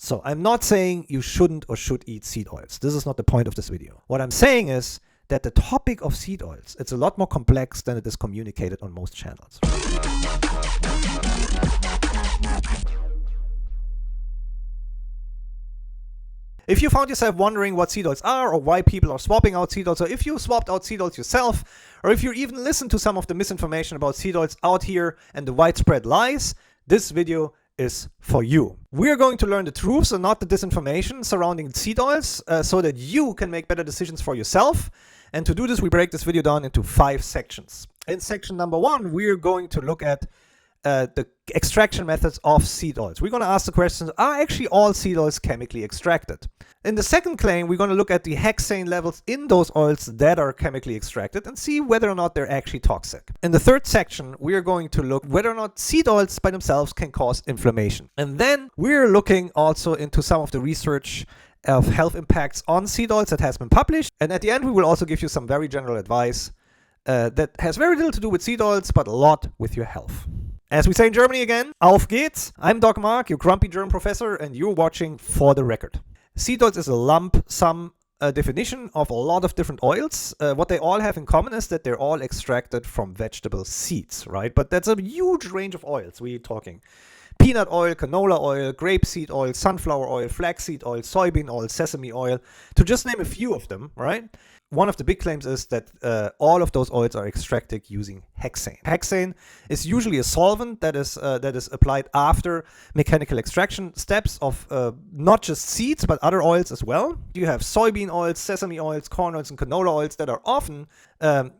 So I'm not saying you shouldn't or should eat seed oils. This is not the point of this video. What I'm saying is that the topic of seed oils, it's a lot more complex than it is communicated on most channels. If you found yourself wondering what seed oils are or why people are swapping out seed oils, or if you swapped out seed oils yourself, or if you even listened to some of the misinformation about seed oils out here and the widespread lies, this video is for you. We're going to learn the truths and not the disinformation surrounding seed oils so that you can make better decisions for yourself. And to do this, we break this video down into 5 sections. In section number 1, we're going to look at the extraction methods of seed oils. We're going to ask the question, are actually all seed oils chemically extracted? In the second claim, we're going to look at the hexane levels in those oils that are chemically extracted and see whether or not they're actually toxic. In the third section, we're going to look whether or not seed oils by themselves can cause inflammation. And then we're looking also into some of the research of health impacts on seed oils that has been published. And at the end, we will also give you some very general advice that has very little to do with seed oils, but a lot with your health. As we say in Germany again, auf geht's! I'm Doc Mark, your grumpy German professor, and you're watching For the Record. Seed oils is a lump sum definition of a lot of different oils. What they all have in common is that they're all extracted from vegetable seeds, right? But that's a huge range of oils. We're talking peanut oil, canola oil, grapeseed oil, sunflower oil, flaxseed oil, soybean oil, sesame oil, to just name a few of them, right? One of the big claims is that all of those oils are extracted using hexane. Hexane is usually a solvent that is applied after mechanical extraction steps of not just seeds, but other oils as well. You have soybean oils, sesame oils, corn oils, and canola oils that are often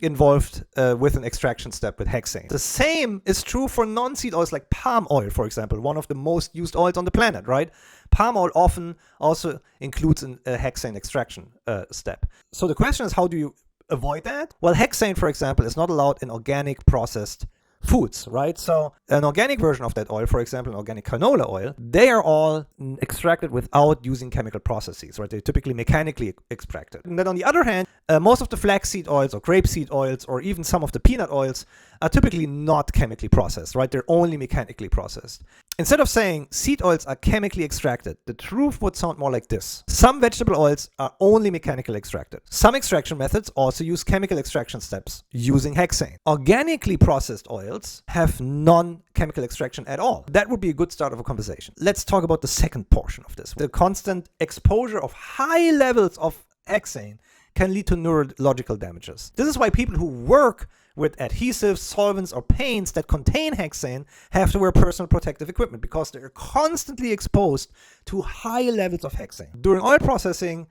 involved with an extraction step with hexane. The same is true for non-seed oils like palm oil, for example, one of the most used oils on the planet, right? Palm oil often also includes a hexane extraction step. So the question is, how do you avoid that? Well, hexane, for example, is not allowed in organic processed foods, right? So an organic version of that oil, for example, an organic canola oil, they are all extracted without using chemical processes, right? They're typically mechanically extracted. And then on the other hand, most of the flaxseed oils or grapeseed oils or even some of the peanut oils are typically not chemically processed, right? They're only mechanically processed. Instead of saying seed oils are chemically extracted, the truth would sound more like this. Some vegetable oils are only mechanically extracted. Some extraction methods also use chemical extraction steps using hexane. Organically processed oils have non-chemical extraction at all. That would be a good start of a conversation. Let's talk about the second portion of this. The constant exposure of high levels of hexane can lead to neurological damages. This is why people who work with adhesives, solvents, or paints that contain hexane have to wear personal protective equipment because they're constantly exposed to high levels of hexane. During oil processing,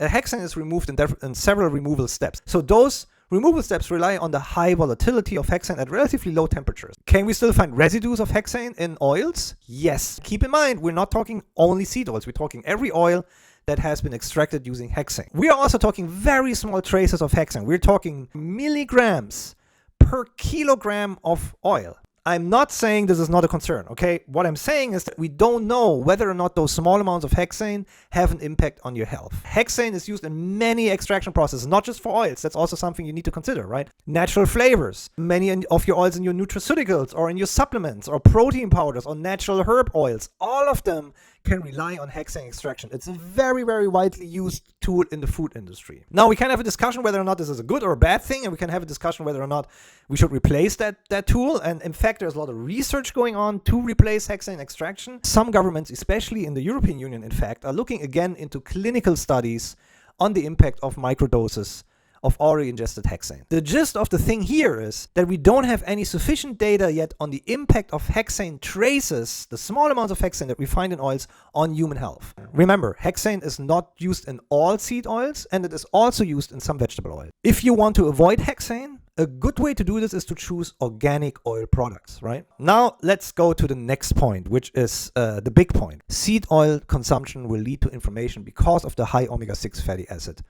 hexane is removed in several removal steps. So those removal steps rely on the high volatility of hexane at relatively low temperatures. Can we still find residues of hexane in oils? Yes. Keep in mind, we're not talking only seed oils. We're talking every oil that has been extracted using hexane. We are also talking very small traces of hexane. We're talking milligrams per kilogram of oil. I'm not saying this is not a concern, okay? What I'm saying is that we don't know whether or not those small amounts of hexane have an impact on your health. Hexane is used in many extraction processes, not just for oils. That's also something you need to consider, right? Natural flavors. Many of your oils in your nutraceuticals or in your supplements or protein powders or natural herb oils, all of them can rely on hexane extraction. It's a very, very widely used tool in the food industry. Now, we can have a discussion whether or not this is a good or a bad thing, and we can have a discussion whether or not we should replace that tool. And in fact, there's a lot of research going on to replace hexane extraction. Some governments, especially in the European Union, in fact, are looking again into clinical studies on the impact of microdoses of already ingested hexane. The gist of the thing here is that we don't have any sufficient data yet on the impact of hexane traces, the small amounts of hexane that we find in oils, on human health. Remember, hexane is not used in all seed oils, and it is also used in some vegetable oil. If you want to avoid hexane, a good way to do this is to choose organic oil products, right? Now, let's go to the next point, which is the big point. Seed oil consumption will lead to inflammation because of the high omega-6 fatty acid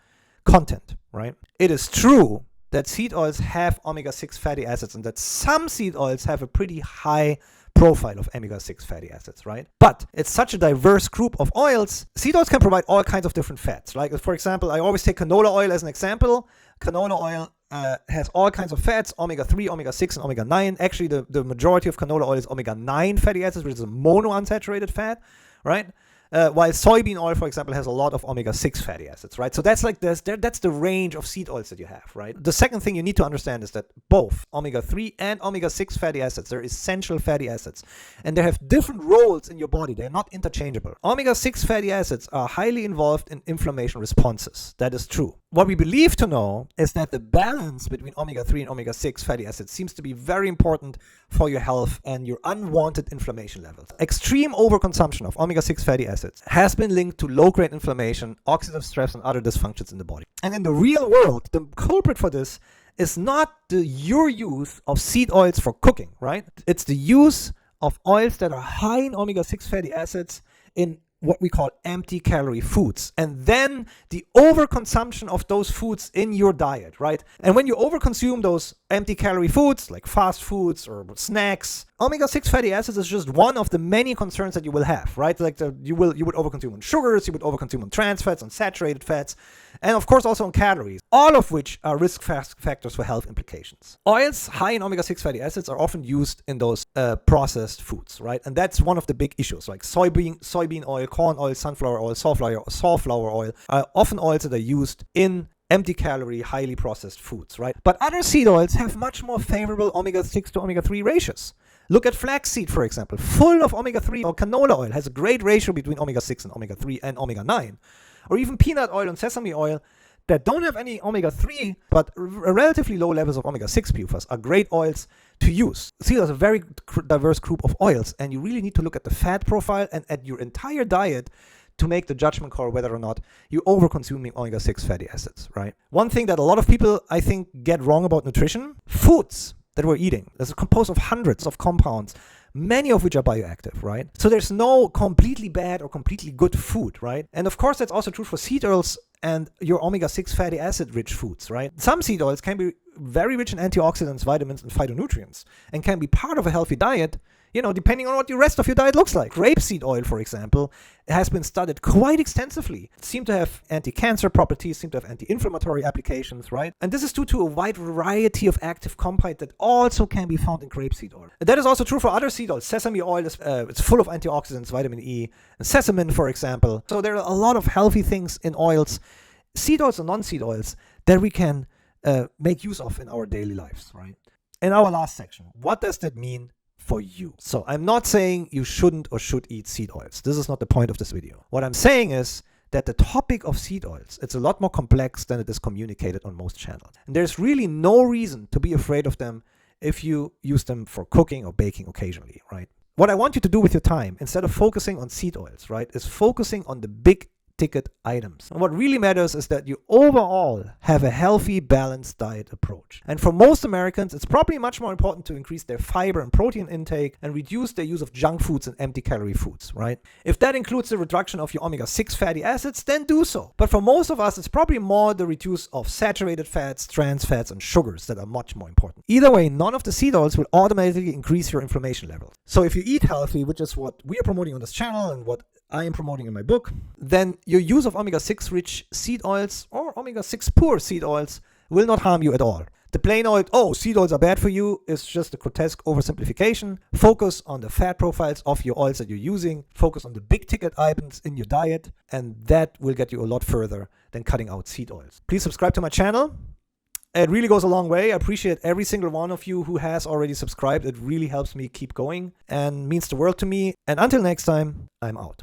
content, right? It is true that seed oils have omega-6 fatty acids and that some seed oils have a pretty high profile of omega-6 fatty acids, right? But it's such a diverse group of oils. Seed oils can provide all kinds of different fats. Like, for example, I always take canola oil as an example. Canola oil has all kinds of fats, omega-3, omega-6, and omega-9. Actually, the majority of canola oil is omega-9 fatty acids, which is a monounsaturated fat, right? while soybean oil, for example, has a lot of omega-6 fatty acids, right? So that's like that's the range of seed oils that you have, right? The second thing you need to understand is that both omega-3 and omega-6 fatty acids, they're essential fatty acids, and they have different roles in your body. They're not interchangeable. Omega-6 fatty acids are highly involved in inflammation responses. That is true. What we believe to know is that the balance between omega-3 and omega-6 fatty acids seems to be very important for your health and your unwanted inflammation levels. Extreme overconsumption of omega-6 fatty acids has been linked to low-grade inflammation, oxidative stress, and other dysfunctions in the body. And in the real world, the culprit for this is not your use of seed oils for cooking, right? It's the use of oils that are high in omega-6 fatty acids in what we call empty calorie foods, and then the overconsumption of those foods in your diet, right? And when you overconsume those empty calorie foods like fast foods or snacks, omega-6 fatty acids is just one of the many concerns that you will have, right? Like you would overconsume on sugars, you would overconsume on trans fats, on saturated fats, and of course also on calories, all of which are risk factors for health implications. Oils high in omega-6 fatty acids are often used in those processed foods, right? And that's one of the big issues, like soybean oil, corn oil, sunflower oil, safflower oil are often oils that are used in empty calorie, highly processed foods, right? But other seed oils have much more favorable omega-6 to omega-3 ratios. Look at flaxseed, for example, full of omega-3, or canola oil has a great ratio between omega-6 and omega-3 and omega-9. Or even peanut oil and sesame oil that don't have any omega-3 but relatively low levels of omega-6 PFAS are great oils to use. See, there's a very diverse group of oils, and you really need to look at the fat profile and at your entire diet to make the judgment call whether or not you're over-consuming omega-6 fatty acids, right? One thing that a lot of people, I think, get wrong about nutrition, foods that we're eating, is composed of hundreds of compounds, many of which are bioactive, right? So there's no completely bad or completely good food, right? And of course, that's also true for seed oils and your omega-6 fatty acid rich foods, right? Some seed oils can be very rich in antioxidants, vitamins, and phytonutrients, and can be part of a healthy diet, you know, depending on what the rest of your diet looks like. Rapeseed oil, for example, has been studied quite extensively. It seems to have anti-cancer properties, seem to have anti-inflammatory applications, right? And this is due to a wide variety of active compounds that also can be found in grapeseed oil. And that is also true for other seed oils. Sesame oil is it's full of antioxidants, vitamin E, and sesamin, for example. So there are a lot of healthy things in oils, seed oils and non-seed oils, that we can make use of in our daily lives, right? In our last section, what does that mean for you? So I'm not saying you shouldn't or should eat seed oils. This is not the point of this video. What I'm saying is that the topic of seed oils, it's a lot more complex than it is communicated on most channels. And there's really no reason to be afraid of them if you use them for cooking or baking occasionally, right? What I want you to do with your time, instead of focusing on seed oils, right, is focusing on the big ticket items. And what really matters is that you overall have a healthy, balanced diet approach. And for most Americans, it's probably much more important to increase their fiber and protein intake and reduce their use of junk foods and empty calorie foods, right? If that includes the reduction of your omega-6 fatty acids, then do so. But for most of us, it's probably more the reduce of saturated fats, trans fats, and sugars that are much more important. Either way, none of the seed oils will automatically increase your inflammation levels. So if you eat healthy, which is what we are promoting on this channel and what I am promoting in my book, then your use of omega-6 rich seed oils or omega-6 poor seed oils will not harm you at all. The plain old, oh, seed oils are bad for you, is just a grotesque oversimplification. Focus on the fat profiles of your oils that you're using. Focus on the big ticket items in your diet, and that will get you a lot further than cutting out seed oils. Please subscribe to my channel. It really goes a long way. I appreciate every single one of you who has already subscribed. It really helps me keep going and means the world to me. And until next time, I'm out.